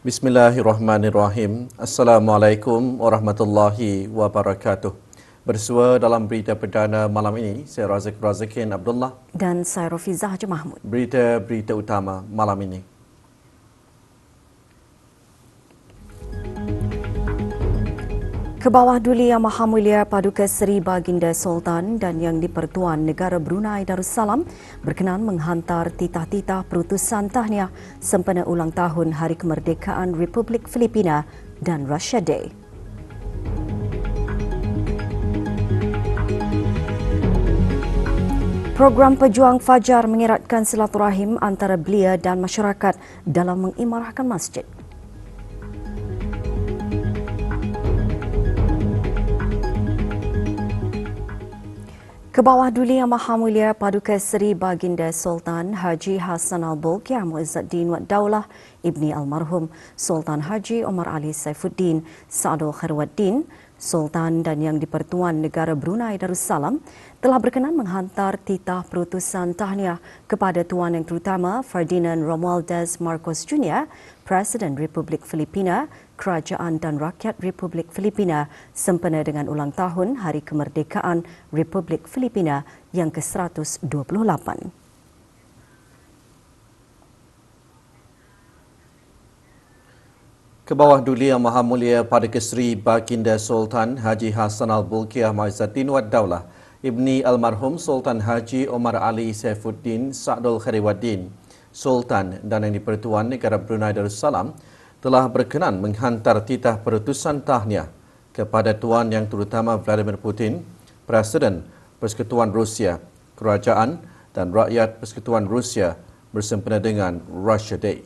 Bismillahirrahmanirrahim. Assalamualaikum warahmatullahi wabarakatuh. Bersua dalam berita perdana malam ini, saya Razikin Abdullah dan saya Rafizah Haji Mahmud. Berita utama malam ini. Ke bawah Duli Yang Maha Mulia Paduka Seri Baginda Sultan dan Yang di-Pertuan Negara Brunei Darussalam berkenan menghantar titah-titah perutusan tahniah sempena ulang tahun Hari Kemerdekaan Republik Filipina dan Russia Day. Program Pejuang Fajar mengeratkan silaturahim antara belia dan masyarakat dalam mengimarahkan masjid. Ke bawah Duli Yang Maha Mulia Paduka Seri Baginda Sultan Haji Hassan Al-Bolkiah Muizzuddin Wad Daulah Ibni Almarhum Sultan Haji Omar Ali Saifuddin Sa'adul Khairwaddin Sultan dan Yang di-Pertuan Negara Brunei Darussalam telah berkenan menghantar titah perutusan tahniah kepada Tuan Yang Terutama Ferdinand Romualdez Marcos Jr., Presiden Republik Filipina, Kerajaan dan Rakyat Republik Filipina sempena dengan ulang tahun Hari Kemerdekaan Republik Filipina yang ke-128. Ke bawah Duli Yang Maha Mulia Paduka Seri Baginda Sultan Haji Hassan Al-Bolkiah Muizzuddin Wad Daulah Ibni Almarhum Sultan Haji Omar Ali Saifuddin Sa'adul Khairwaddin Sultan dan Yang di-Pertuan Negara Brunei Darussalam telah berkenan menghantar titah perutusan tahniah kepada Tuan Yang Terutama Vladimir Putin, Presiden Persekutuan Rusia, Kerajaan dan Rakyat Persekutuan Rusia bersempena dengan Russia Day.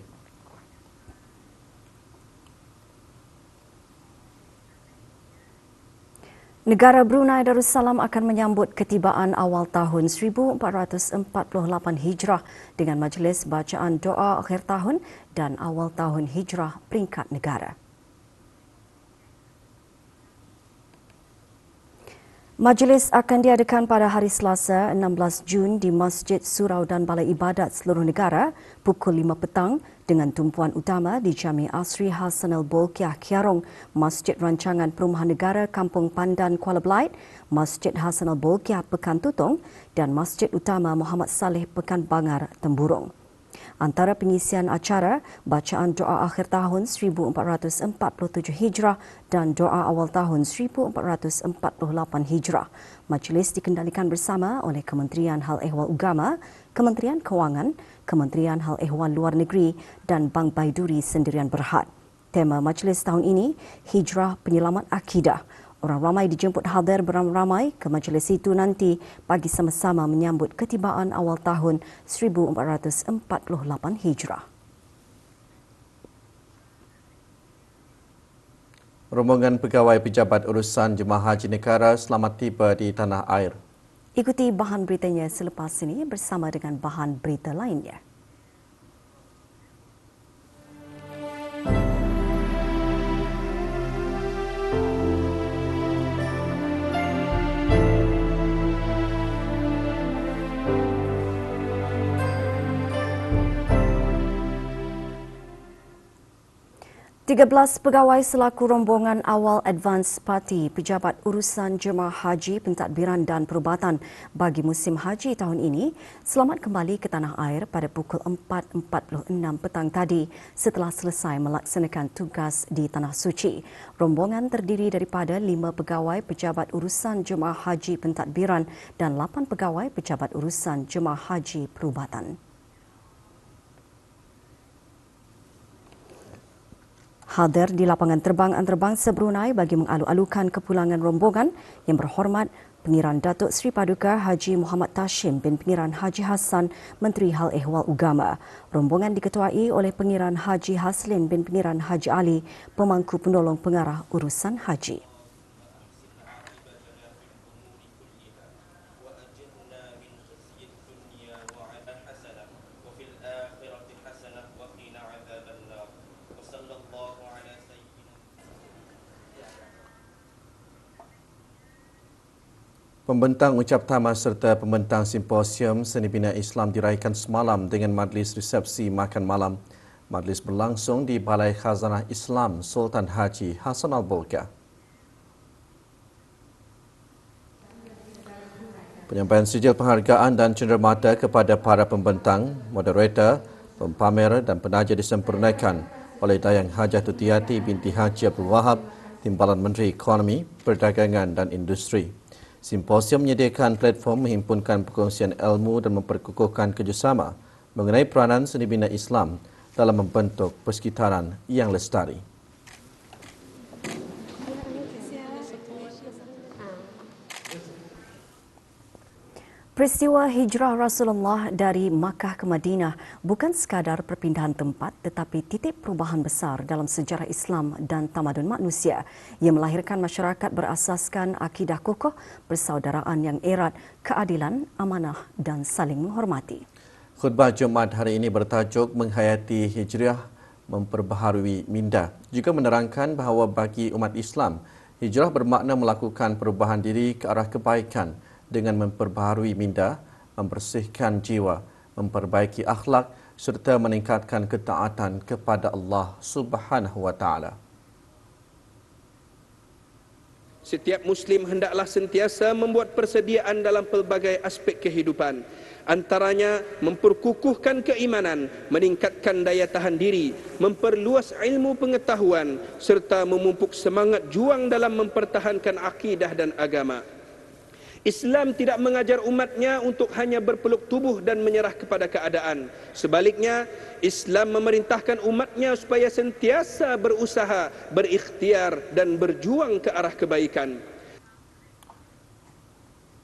Negara Brunei Darussalam akan menyambut ketibaan awal tahun 1448 Hijrah dengan majlis bacaan doa akhir tahun dan awal tahun Hijrah peringkat negara. Majlis akan diadakan pada hari Selasa 16 Jun di Masjid Surau dan Balai Ibadat seluruh negara pukul 5 petang dengan tumpuan utama di Jami Asri Hassan Al-Bolkiah Kiarong, Masjid Rancangan Perumahan Negara Kampung Pandan Kuala Belait, Masjid Hassan Al-Bolkiah Pekan Tutong dan Masjid Utama Muhammad Saleh Pekan Bangar Temburong. Antara pengisian acara, bacaan doa akhir tahun 1447 Hijrah dan doa awal tahun 1448 Hijrah. Majlis dikendalikan bersama oleh Kementerian Hal Ehwal Agama, Kementerian Kewangan, Kementerian Hal Ehwal Luar Negeri dan Bank Baiduri Sendirian Berhad. Tema majlis tahun ini, Hijrah Penyelamat Akidah. Orang ramai dijemput hadir beramai-ramai ke majlis itu nanti bagi sama-sama menyambut ketibaan awal tahun 1448 Hijrah. Rombongan pegawai pejabat urusan jemaah haji negara selamat tiba di tanah air. Ikuti bahan beritanya selepas ini bersama dengan bahan berita lainnya. Tiga belas pegawai selaku rombongan awal Advance Party Pejabat Urusan Jemaah Haji Pentadbiran dan Perubatan bagi musim haji tahun ini selamat kembali ke tanah air pada pukul 4.46 petang tadi setelah selesai melaksanakan tugas di Tanah Suci. Rombongan terdiri daripada 5 pegawai Pejabat Urusan Jemaah Haji Pentadbiran dan 8 pegawai Pejabat Urusan Jemaah Haji Perubatan. Hadir di lapangan terbang antarabangsa Brunei bagi mengalu-alukan kepulangan rombongan yang berhormat Pengiran Datuk Seri Paduka Haji Muhammad Tashim bin Pengiran Haji Hassan, Menteri Hal Ehwal Agama. Rombongan diketuai oleh Pengiran Haji Haslin bin Pengiran Haji Ali, Pemangku Penolong Pengarah Urusan Haji. Pembentang ucap tamas serta pembentang simposium Seni Bina Islam diraihkan semalam dengan majlis resepsi makan malam. Majlis berlangsung di Balai Khazanah Islam Sultan Haji Hassanal Bolkiah. Penyampaian sijil penghargaan dan cenderamata kepada para pembentang, moderator, pempamer dan penaja disempurnakan oleh Dayang Hajah Tutiyati binti Haji Abdul Wahab, Timbalan Menteri Ekonomi, Perdagangan dan Industri. Simposium menyediakan platform menghimpunkan perkongsian ilmu dan memperkukuhkan kerjasama mengenai peranan seni bina Islam dalam membentuk persekitaran yang lestari. Peristiwa hijrah Rasulullah dari Makkah ke Madinah bukan sekadar perpindahan tempat tetapi titik perubahan besar dalam sejarah Islam dan tamadun manusia yang melahirkan masyarakat berasaskan akidah kokoh, persaudaraan yang erat, keadilan, amanah dan saling menghormati. Khutbah Jumaat hari ini bertajuk Menghayati Hijrah Memperbaharui Minda, juga menerangkan bahawa bagi umat Islam, hijrah bermakna melakukan perubahan diri ke arah kebaikan dengan memperbaharui minda, membersihkan jiwa, memperbaiki akhlak serta meningkatkan ketaatan kepada Allah Subhanahu wa taala. Setiap Muslim hendaklah sentiasa membuat persediaan dalam pelbagai aspek kehidupan. Antaranya memperkukuhkan keimanan, meningkatkan daya tahan diri, memperluas ilmu pengetahuan serta memupuk semangat juang dalam mempertahankan akidah dan agama. Islam tidak mengajar umatnya untuk hanya berpeluk tubuh dan menyerah kepada keadaan. Sebaliknya, Islam memerintahkan umatnya supaya sentiasa berusaha, berikhtiar dan berjuang ke arah kebaikan.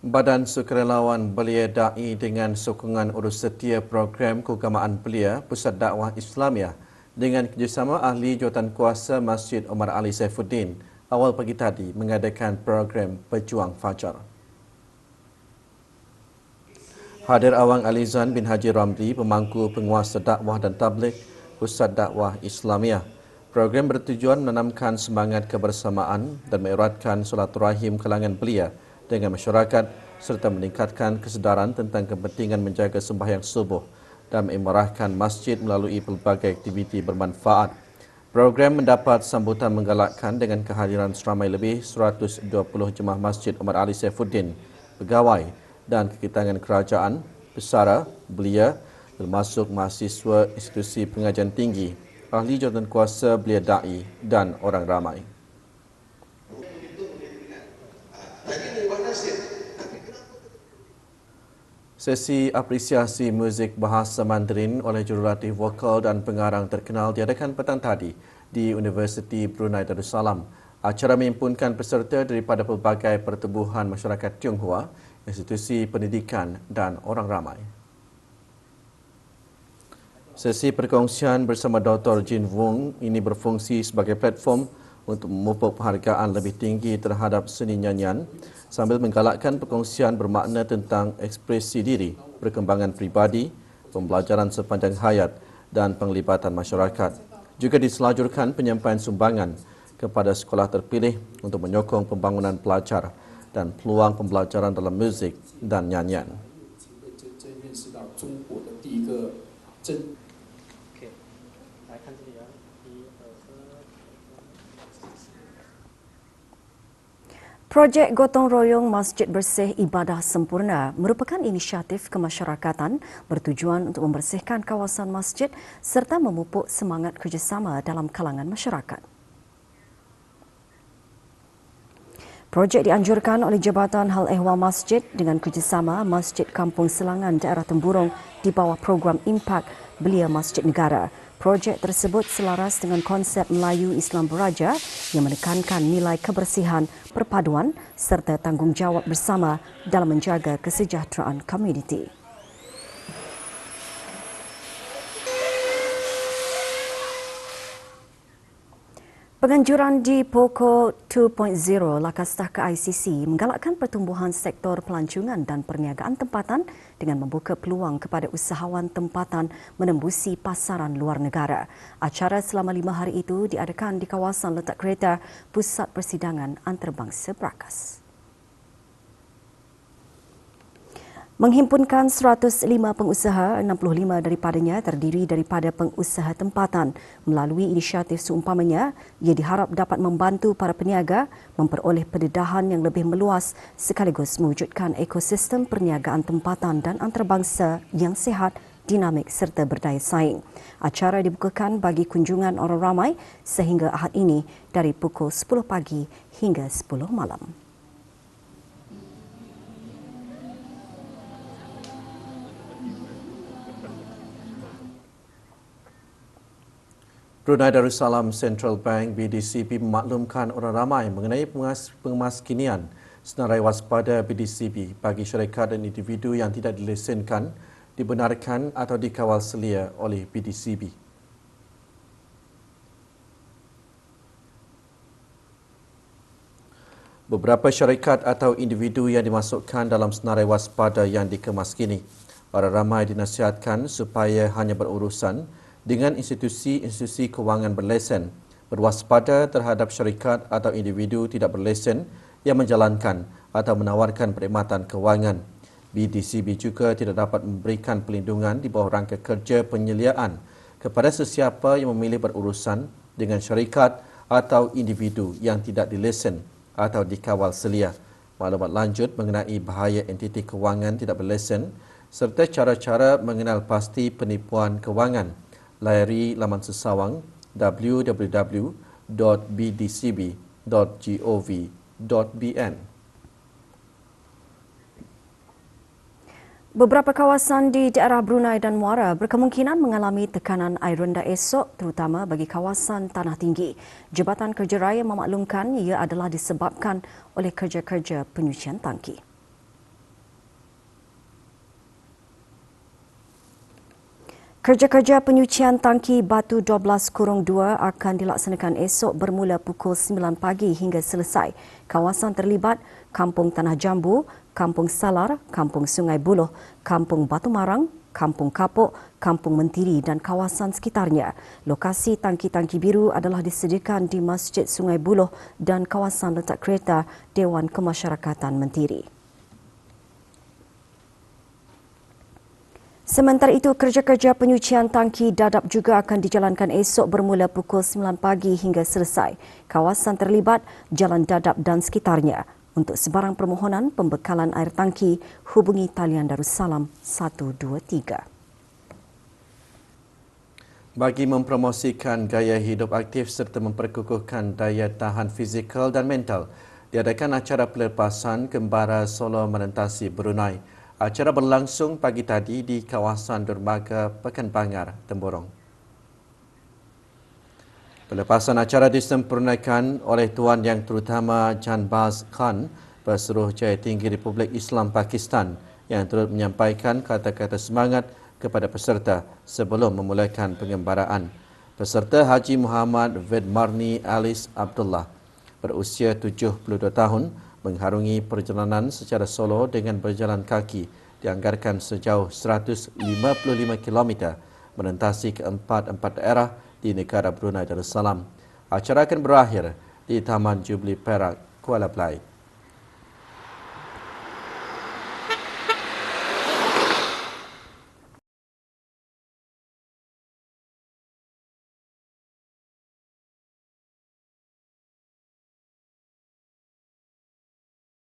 Badan Sukarelawan Belia Da'i dengan sokongan urus setia program keagamaan Belia Pusat Dakwah Islamiah dengan kerjasama ahli jawatankuasa Masjid Omar Ali Saifuddin awal pagi tadi mengadakan program Pejuang Fajar. Hadir Awang Alizan bin Haji Ramli, pemangku penguasa dakwah dan tabligh Pusat Dakwah Islamiah. Program bertujuan menanamkan semangat kebersamaan dan mengeratkan silaturahim kalangan belia dengan masyarakat serta meningkatkan kesedaran tentang kepentingan menjaga sembahyang subuh dan mengimarahkan masjid melalui pelbagai aktiviti bermanfaat. Program mendapat sambutan menggalakkan dengan kehadiran seramai lebih 120 jemaah Masjid Omar Ali Saifuddin, pegawai dan kekitangan kerajaan, pesara, belia, termasuk mahasiswa institusi pengajian tinggi, ahli jawatankuasa Belia Da'i dan orang ramai. Sesi apresiasi muzik bahasa Mandarin oleh jurulatih vokal dan pengarang terkenal diadakan petang tadi di Universiti Brunei Darussalam. Acara menghimpunkan peserta daripada pelbagai pertubuhan masyarakat Tionghoa, institusi pendidikan dan orang ramai. Sesi perkongsian bersama Dr. Jin Wong ini berfungsi sebagai platform untuk memupuk penghargaan lebih tinggi terhadap seni nyanyian sambil menggalakkan perkongsian bermakna tentang ekspresi diri, perkembangan pribadi, pembelajaran sepanjang hayat dan penglibatan masyarakat. Juga diselajurkan penyampaian sumbangan kepada sekolah terpilih untuk menyokong pembangunan pelajar dan peluang pembelajaran dalam muzik dan nyanyian. Projek Gotong Royong Masjid Bersih Ibadah Sempurna merupakan inisiatif kemasyarakatan bertujuan untuk membersihkan kawasan masjid serta memupuk semangat kerjasama dalam kalangan masyarakat. Projek dianjurkan oleh Jabatan Hal Ehwal Masjid dengan kerjasama Masjid Kampung Selangan Daerah Temburong di bawah program Impak Belia Masjid Negara. Projek tersebut selaras dengan konsep Melayu Islam Beraja yang menekankan nilai kebersihan, perpaduan serta tanggungjawab bersama dalam menjaga kesejahteraan komuniti. Penganjuran di Pokok 2.0 Lakastah ke ICC menggalakkan pertumbuhan sektor pelancongan dan perniagaan tempatan dengan membuka peluang kepada usahawan tempatan menembusi pasaran luar negara. Acara selama 5 hari itu diadakan di kawasan letak kereta Pusat Persidangan Antarabangsa Brakas. Menghimpunkan 105 pengusaha, 65 daripadanya terdiri daripada pengusaha tempatan. Melalui inisiatif seumpamanya, ia diharap dapat membantu para peniaga memperoleh pendedahan yang lebih meluas sekaligus mewujudkan ekosistem perniagaan tempatan dan antarabangsa yang sihat, dinamik serta berdaya saing. Acara dibukakan bagi kunjungan orang ramai sehingga Ahad ini dari pukul 10 pagi hingga 10 malam. Brunei Darussalam Central Bank BDCB memaklumkan orang ramai mengenai pengemaskinian senarai waspada BDCB bagi syarikat dan individu yang tidak dilesenkan, dibenarkan atau dikawal selia oleh BDCB. Beberapa syarikat atau individu yang dimasukkan dalam senarai waspada yang dikemaskini, orang ramai dinasihatkan supaya hanya berurusan dengan institusi-institusi kewangan berlesen, berwaspada terhadap syarikat atau individu tidak berlesen yang menjalankan atau menawarkan perkhidmatan kewangan. BDCB juga tidak dapat memberikan pelindungan di bawah rangka kerja penyeliaan kepada sesiapa yang memilih berurusan dengan syarikat atau individu yang tidak dilesen atau dikawal selia. Maklumat lanjut mengenai bahaya entiti kewangan tidak berlesen serta cara-cara mengenal pasti penipuan kewangan, layari laman sesawang www.bdcb.gov.bn. Beberapa kawasan di daerah Brunei dan Muara berkemungkinan mengalami tekanan air rendah esok terutama bagi kawasan tanah tinggi. Jabatan Kerja Raya memaklumkan ia adalah disebabkan oleh kerja-kerja penyucian tangki. Kerja-kerja penyucian tangki Batu 12-2 akan dilaksanakan esok bermula pukul 9 pagi hingga selesai. Kawasan terlibat Kampung Tanah Jambu, Kampung Salar, Kampung Sungai Buloh, Kampung Batu Marang, Kampung Kapok, Kampung Mentiri dan kawasan sekitarnya. Lokasi tangki-tangki biru adalah disediakan di Masjid Sungai Buloh dan kawasan letak kereta Dewan Kemasyarakatan Mentiri. Sementara itu, kerja-kerja penyucian tangki dadap juga akan dijalankan esok bermula pukul 9 pagi hingga selesai. Kawasan terlibat Jalan Dadap dan sekitarnya. Untuk sebarang permohonan pembekalan air tangki, hubungi talian Darussalam 123. Bagi mempromosikan gaya hidup aktif serta memperkukuhkan daya tahan fizikal dan mental, diadakan acara pelepasan Kembara Solo Menentasi Brunei. Acara berlangsung pagi tadi di kawasan dermaga Pekan Bangar, Temburong. Pelepasan acara disempurnakan oleh Tuan Yang Terutama Jan Baz Khan, Pesuruh Jaya Tinggi Republik Islam Pakistan yang turut menyampaikan kata-kata semangat kepada peserta sebelum memulakan pengembaraan. Peserta Haji Muhammad Vedmarni Alice Abdullah berusia 72 tahun mengharungi perjalanan secara solo dengan berjalan kaki dianggarkan sejauh 155 km menentasi keempat-empat daerah di negara Brunei Darussalam. Acara akan berakhir di Taman Jubli Perak, Kuala Belait.